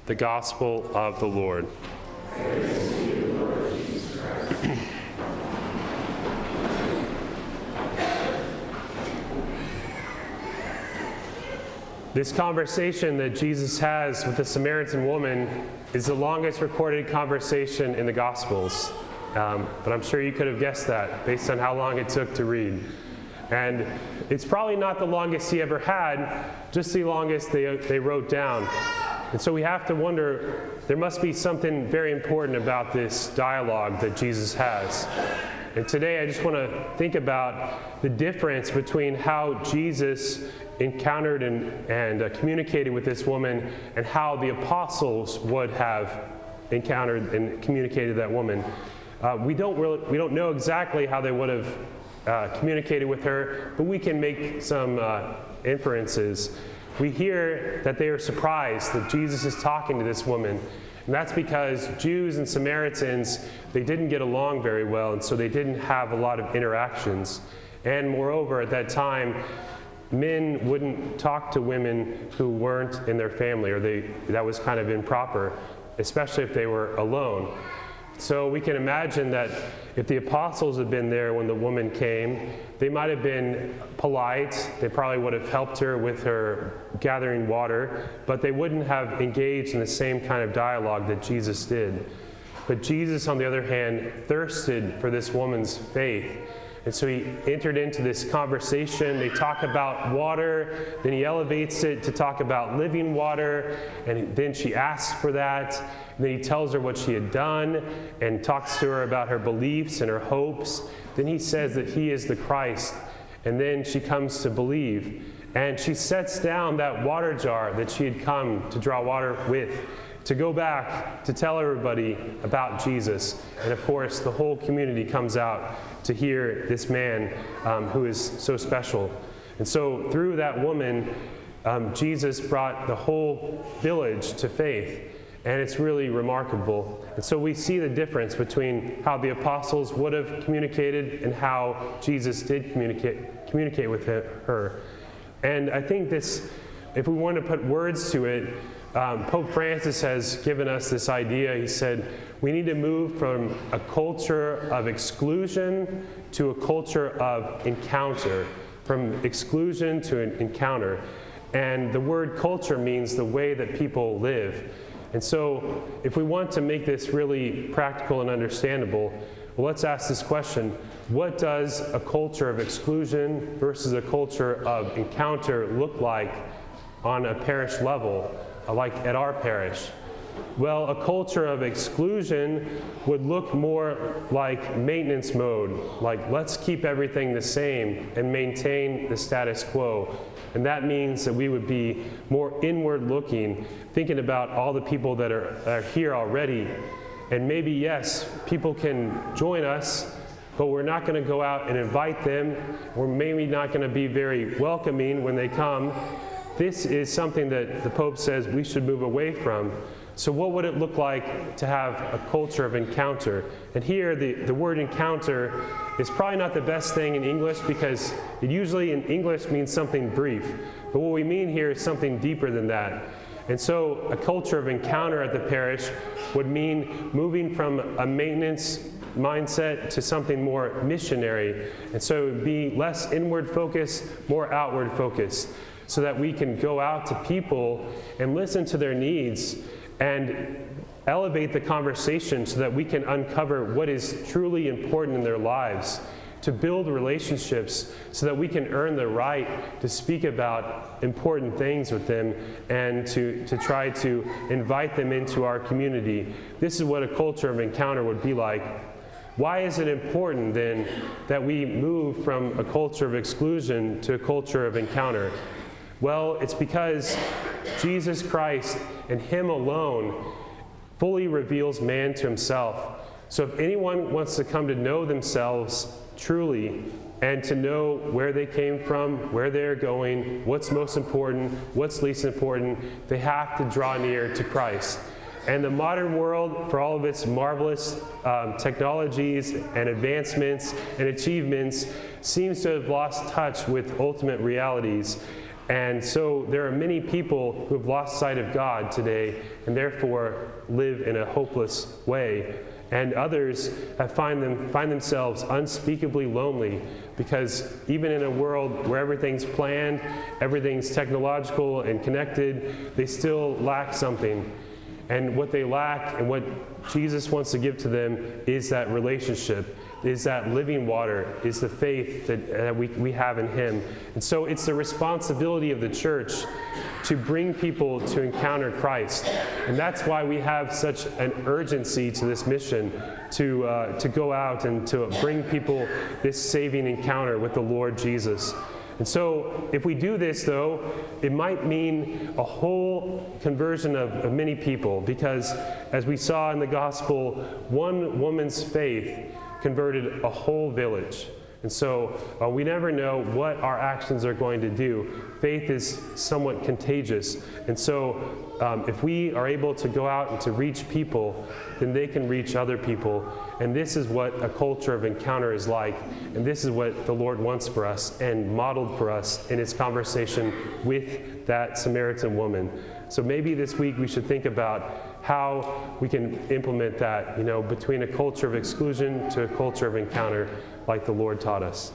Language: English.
The Gospel of the Lord. Praise to you, Lord Jesus Christ. This conversation that Jesus has with the Samaritan woman is the longest recorded conversation in the Gospels. But I'm sure you could have guessed that based on how long it took to read. And it's probably not the longest he ever had, just the longest they wrote down. And so we have to wonder, there must be something very important about this dialogue that Jesus has. And today I just want to think about the difference between how Jesus encountered and communicated with this woman and how the apostles would have encountered and communicated that woman. We don't know exactly how they would have communicated with her, but we can make some inferences. We hear that they are surprised that Jesus is talking to this woman. And that's because Jews and Samaritans, they didn't get along very well, and so they didn't have a lot of interactions. And moreover, at that time, men wouldn't talk to women who weren't in their family, or that was kind of improper, especially if they were alone. So we can imagine that if the apostles had been there when the woman came, they might have been polite. They probably would have helped her with her gathering water, but they wouldn't have engaged in the same kind of dialogue that Jesus did. But Jesus, on the other hand, thirsted for this woman's faith. And so he entered into this conversation. They talk about water, then he elevates it to talk about living water, and then she asks for that. And then he tells her what she had done and talks to her about her beliefs and her hopes. Then he says that he is the Christ, and then she comes to believe. And she sets down that water jar that she had come to draw water with, to go back to tell everybody about Jesus. And of course, the whole community comes out to hear this man who is so special. And so through that woman, Jesus brought the whole village to faith. And it's really remarkable. And so we see the difference between how the apostles would have communicated and how Jesus did communicate with her. And I think this, if we want to put words to it, Pope Francis has given us this idea. He said, we need to move from a culture of exclusion to a culture of encounter. From exclusion to an encounter. And the word culture means the way that people live. And so if we want to make this really practical and understandable, well, let's ask this question. What does a culture of exclusion versus a culture of encounter look like on a parish level, like at our parish? Well, a culture of exclusion would look more like maintenance mode, like let's keep everything the same and maintain the status quo. And that means that we would be more inward looking, thinking about all the people that are here already. And maybe, yes, people can join us, but we're not going to go out and invite them. We're maybe not going to be very welcoming when they come. This is something that the Pope says we should move away from. So what would it look like to have a culture of encounter? And here, the word encounter is probably not the best thing in English because it usually in English means something brief. But what we mean here is something deeper than that. And so a culture of encounter at the parish would mean moving from a maintenance mindset to something more missionary. And so it would be less inward focus, more outward focus, so that we can go out to people and listen to their needs and elevate the conversation so that we can uncover what is truly important in their lives, to build relationships so that we can earn the right to speak about important things with them and to try to invite them into our community. This is what a culture of encounter would be like. Why is it important then that we move from a culture of exclusion to a culture of encounter? Well, it's because Jesus Christ and Him alone fully reveals man to himself. So if anyone wants to come to know themselves truly and to know where they came from, where they're going, what's most important, what's least important, they have to draw near to Christ. And the modern world, for all of its marvelous technologies and advancements and achievements, seems to have lost touch with ultimate realities. And so there are many people who have lost sight of God today and therefore live in a hopeless way. And others find themselves unspeakably lonely because even in a world where everything's planned, everything's technological and connected, they still lack something. And what they lack and what Jesus wants to give to them is that relationship, is that living water, is the faith that we have in Him. And so it's the responsibility of the church to bring people to encounter Christ. And that's why we have such an urgency to this mission, to go out and to bring people this saving encounter with the Lord Jesus. And so if we do this, though, it might mean a whole conversion of many people, because as we saw in the gospel, one woman's faith converted a whole village. And so we never know what our actions are going to do. Faith is somewhat contagious. And so if we are able to go out and to reach people, then they can reach other people. And this is what a culture of encounter is like. And this is what the Lord wants for us and modeled for us in His conversation with that Samaritan woman. So maybe this week we should think about how we can implement that, between a culture of exclusion to a culture of encounter like the Lord taught us.